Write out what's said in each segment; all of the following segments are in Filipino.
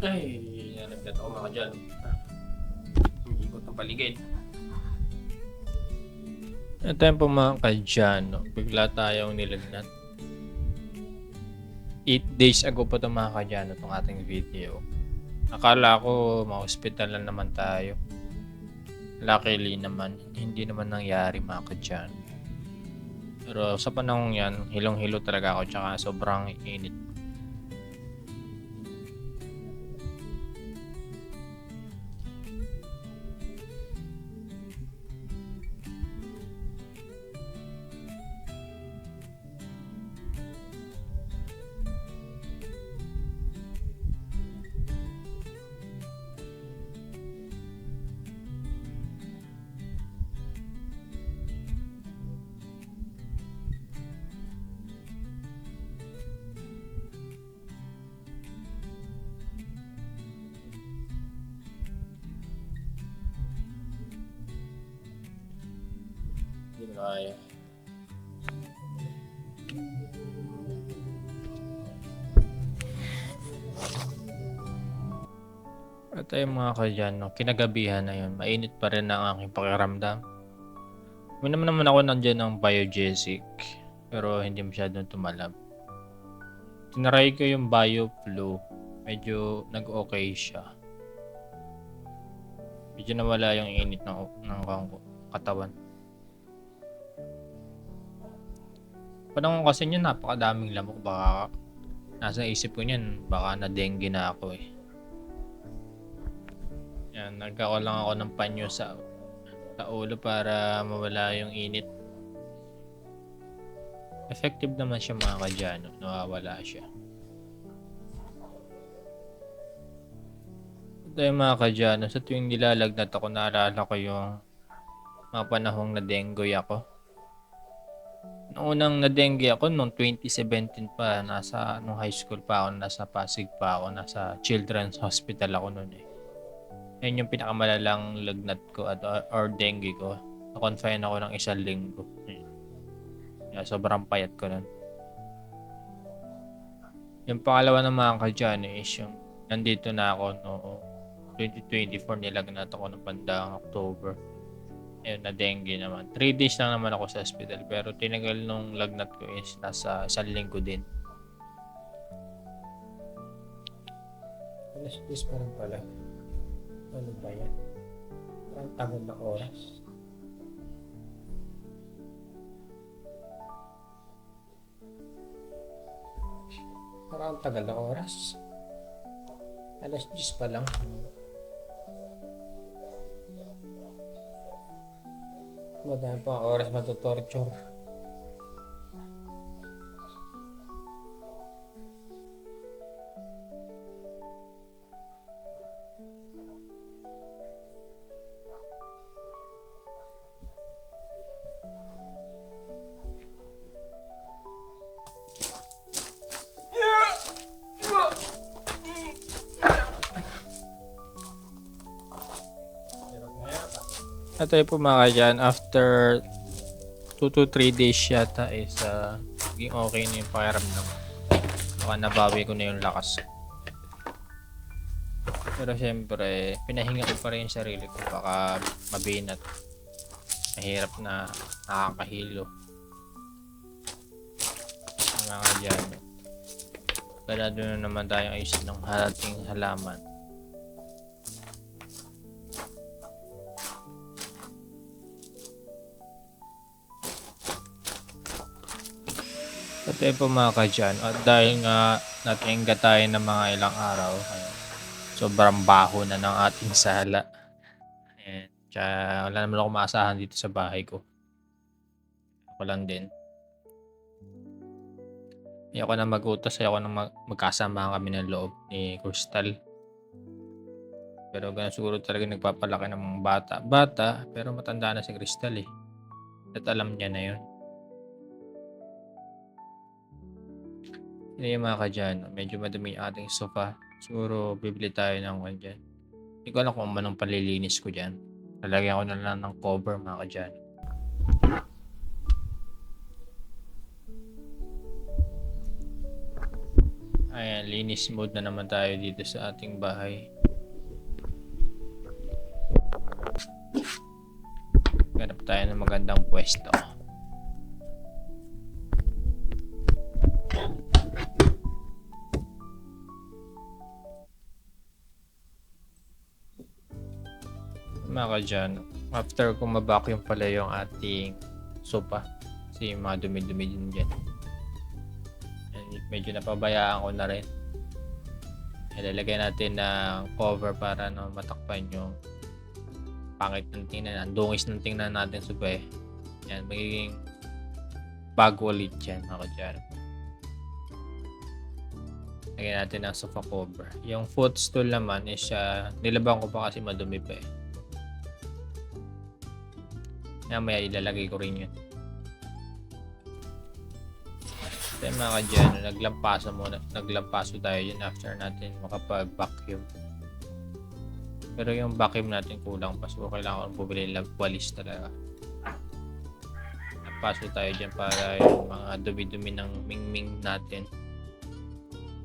Ay, nalagdat ako mga dyan. Ang ikot ng paligid. Ito yung po mga kadyano. Bigla tayong nilagnat. 8 days ago pa ito mga kadyano itong ating video. Akala ko ma-hospital na naman tayo. Luckily naman, hindi naman nangyari mga kadyano. Pero sa panahon yan, hilong-hilo talaga ako tsaka sobrang init. Hindi na kaya. At ayun mga kadyano, kinagabihan na yun, mainit pa rin ang aking pakiramdam. Uminom naman ako nandiyan ng Biogesic, pero hindi masyadong tumalab. Tinaray ko yung BioFlu, medyo nag-okay siya. Medyo nawala yung init ng katawan. Panahon kasi niya napakadaming lamok, baka nasa isip ko niyan, baka na-dengue na ako eh. Yan, nagkako lang ako ng panyo sa ulo para mawala yung init. Effective naman siya mga kadyano, nawawala siya. Ito yung mga kadyano, sa tuwing nilalagnat ako, naalala ko yung mga panahong na-dengue ako. Noong unang na-dengue ako, noong 2017 pa, nung high school pa ako, nasa Pasig pa ako, nasa Children's Hospital ako noon eh. Yan yung pinakamalalang lagnat ko or dengue ko. Na-confine ako ng 1 linggo. Yeah, sobrang payat ko nun. Yung pangalawa ng mga kadyano is yung nandito na ako noong 2024, nilagnat ako ng bandang October. Ayun, na dengue naman. 3 days lang naman ako sa hospital pero tinagal nung lagnat ko is nasa 1 linggo din. Alas 10 pa rin pala. Ano ba yan? Parang tagal na oras. Parang tagal na oras. Alas 10 pa lang. Madami pa ang oras matutorture. At ayun po mga kadyano, after 2 to 3 days yata is naging okay na yung pakiramdam. Baka nabawi ko na yung lakas. Pero syempre, pinahinga ko pa rin yung sarili ko. Baka mabinat. Mahirap na nakakahilo. Mga kadyano. Kaya doon na naman tayong ayusin ng ating halaman. At ayun po mga kadyano, at dahil nga natingga tayo ng mga ilang araw, sobrang baho na ng ating sala. Ayan, tsaka wala naman ako maasahan dito sa bahay ko. Ako lang din. Ayoko na mag-utos, ayoko na magkasama kami ng loob ni Crystal. Pero ganun siguro talaga nagpapalaki ng mga bata, pero matanda na si Crystal eh. At alam niya na yun. Yun yung mga kadyano, medyo madumi yung ating sofa. Siguro bibili tayo ng kwan dyan. Hindi ko alam kung anong palilinis ko dyan. Lalagyan ko na lang ng cover mga kadyano. Ayan, linis mode na naman tayo dito sa ating bahay. Ganap tayo ng magandang pwesto. Mga kadyan, after kung mabacuum pala yung ating sopa, kasi yung mga dumi-dumi din dyan. And medyo napabayaan ko na rin. Ilalagay natin ng cover para matakpan yung pangit ng tingnan, ang dungis ng tingnan natin sopa eh. Yan, magiging bago ulit yan mga kadyan. Lagyan natin ng sofa cover. Yung footstool naman is nilabang ko pa kasi madumi pa eh. Maya ilalagay ko rin yun. Then mga kadyan, naglampaso tayo yun after natin makapag-vacuum. Pero yung vacuum natin kulang pa, so kailangan ko bumili ng walis talaga. Napaso tayo dyan para yung mga dumi-dumi ng mingming natin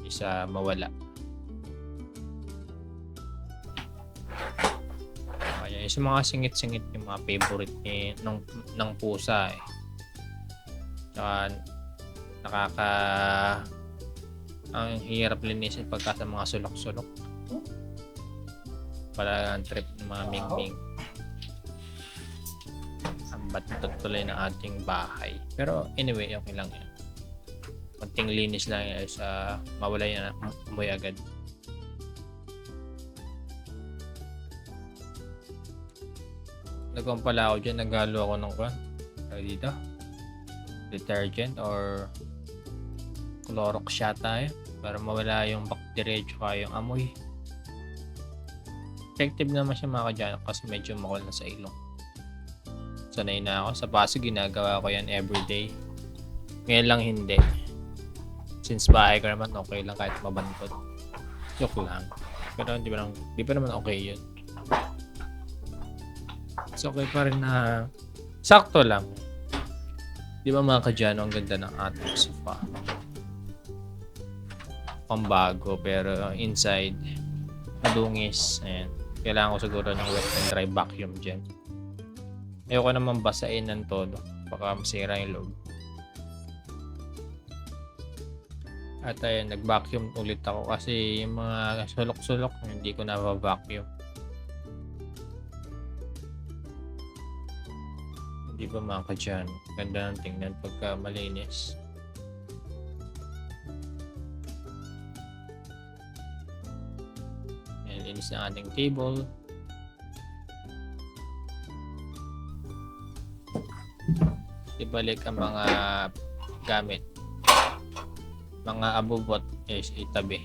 isa mawala. Kaya yung mga singit-singit yung mga favorite ng pusa eh. Tsaka ang hirap linisin pagka sa mga sulok-sulok. Para ang trip ng mga mingming. Ang batot tuloy ng ating bahay. Pero anyway, okay lang yan. Konting linis lang yan sa mawala yan amoy agad. Nagawang pala ako dyan, naghalo ako ng dito detergent or Clorox yata para mawala yung bacteria at yung amoy. Effective naman siya mga kadyan kasi medyo makul na sa ilong. Sanay na ako. Sa Pasig ginagawa ko yan everyday. Ngayon lang hindi. Since bahay ko naman okay lang kahit mabantot. Joke lang. Pero di pa naman okay yun. So okay pa rin na sakto lang. Di ba mga kadyan, ang ganda ng ating sofa. Pambago pero inside madungis. Ayan. Kailangan ko siguro ng wet and dry vacuum dyan. Ayoko naman basain ng todo. Baka masira yung loob. At ayun, nag-vacuum ulit ako kasi yung mga sulok-sulok hindi ko na-vacuum. Hindi ba mga kadyan? Ganda ng tingnan pagka malinis. Ayan, linis na ating table. Ibalik ang mga gamit. Mga abubot is itabi.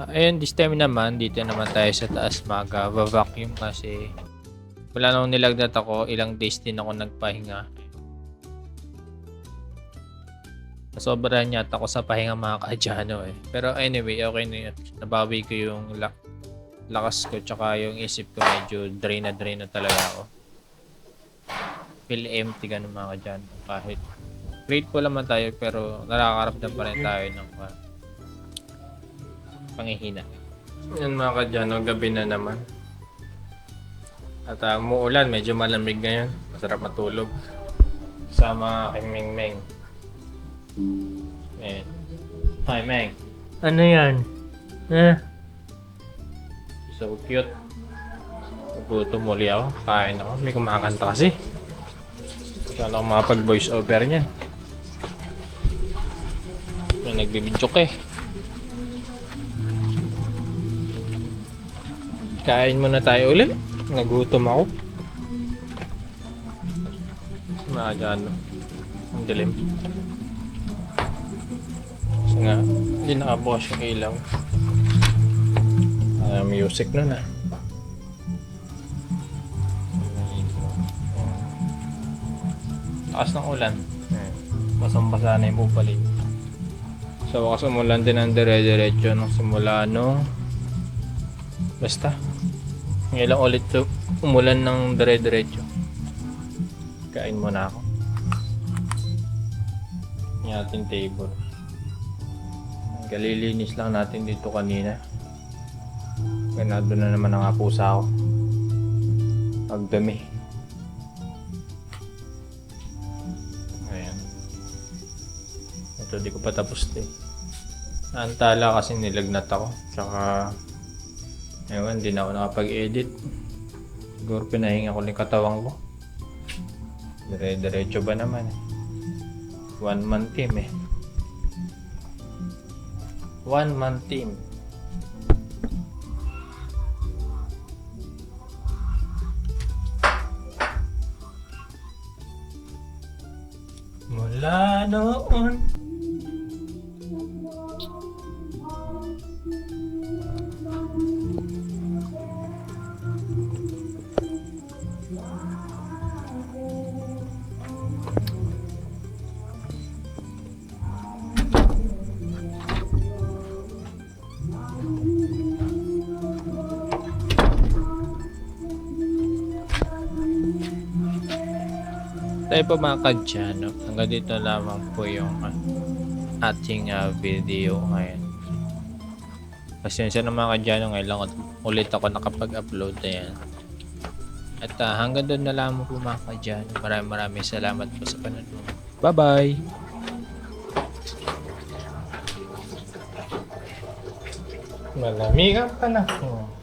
Ayun, this time naman, dito naman tayo sa taas mag-vacuum kasi wala nang nilagnat ako. Ilang days din ako nagpahinga. Nasobrahan yata ako sa pahinga mga kadyano eh. Pero anyway, okay na yun. Nabawi ko yung lakas ko tsaka yung isip ko medyo drain na talaga ako. Feel empty ganun mga kadyano. Kahit grateful naman tayo pero nakakaramdam pa rin tayo ng pangihina. Yan mga kadyano, gabi na naman. At muulan, medyo malamig ngayon. Masarap matulog. Sama kay Ming. Ayan. Hi Meng. Ano yan? So cute. Gutom muli ako. Kain ako. May kumakanta kasi. Sana ako makapag-voice over niyan. Nagbibidyo ka eh. Kain muna tayo ulit. Nagutom ako. Ano. Ang dilim. Kasi nga, hindi nakabukas yung ilaw. Music na na. Takas ng ulan. Basang-basa na yung bubalik. Sa wakas umulan din ang dire-diretso nung simula basta ngayon ulit umulan ng dire-diretso. Kain muna ako yung ating table. Kalilinis lang natin dito kanina. Ganado na naman ang pusa ko. Pagdami. Ayan. Ito di ko pa tapos din. Naantala kasi nilagnat ako. Tsaka, ewan, di na ako nakapag-edit. Siguro pinahinga ko lang yung katawang ko. Dire-diretso ba naman eh. One man team eh. One man team. Mula noon. Tayo po mga kadyano, hanggang dito lamang po yung ating video ngayon. Pasensya na mga kadyano, ngayon lang ulit ako nakapag-upload na yan. At hanggang doon na lamang po mga kadyano. Maraming salamat po sa panonood. Bye bye! Malamig ang panahon.